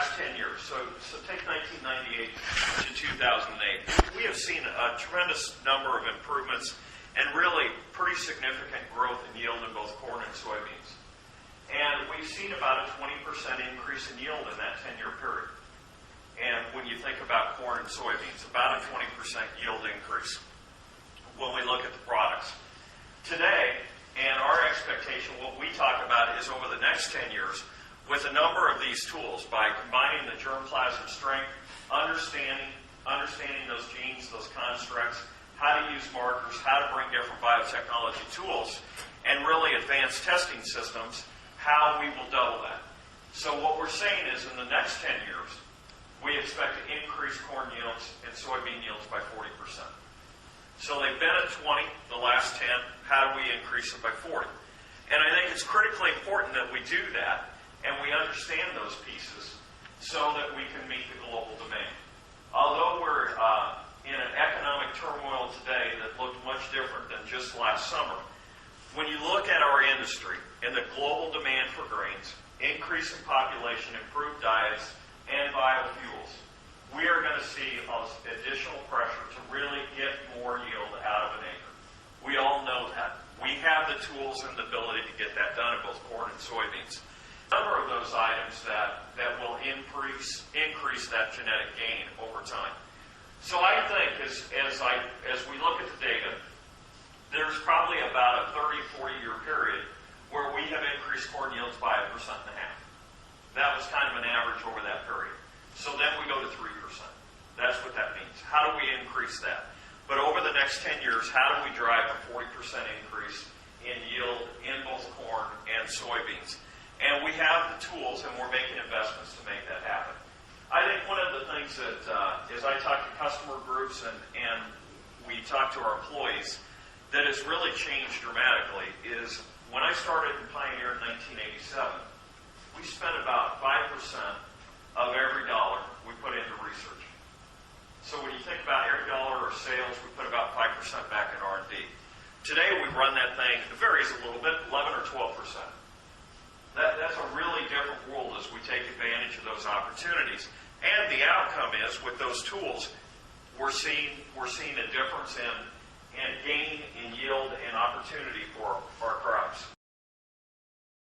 last 10 years, so take 1998 to 2008, we have seen a tremendous number of improvements and really pretty significant growth in yield in both corn and soybeans. And we've seen about a 20% increase in yield in that 10-year period. And when you think about corn and soybeans, about a 20% yield increase when we look at the products. Today, and our expectation, what we talk about is over the next 10 years, with a number of these tools, by combining the germplasm strength, understanding those genes, those constructs, how to use markers, how to bring different biotechnology tools, and really advanced testing systems, how we will double that. So what we're saying is in the next 10 years, we expect to increase corn yields and soybean yields by 40%. So they've been at 20 the last 10. How do we increase it by 40? And I think it's critically important that we do that and we understand those pieces so that we can meet the global demand. Although we're in an economic turmoil today that looked much different than just last summer, when you look at our industry and the global demand for grains, increase in population, improved diets, and biofuels, we are going to see additional pressure to really get more yield out of an acre. We all know that. We have the tools and the ability to get that done in both corn and soybeans. A number of those items that will increase that genetic gain over time. So I think as we look at the data, there's probably about a 30-40 year period where we have increased corn yields by 1.5%. That was kind of an average over that period. So then we go to 3%. That's what that means. How do we increase that? But over the next 10 years, how do we drive a 40% increase in yield in both corn and soybeans? And we have the tools, and we're making investments to make that happen. I think one of the things that, as I talk to customer groups and we talk to our employees, that has really changed dramatically is when I started in Pioneer in 1987, we spent about 5% of every dollar we put into research. So when you think about every dollar of sales, we put about 5% back in R&D. Today we run that thing, it varies a little bit, 11 or 12%. That's a really different world as we take advantage of those opportunities. And the outcome is, with those tools, we're seeing a difference in gain in yield and opportunity for our crops.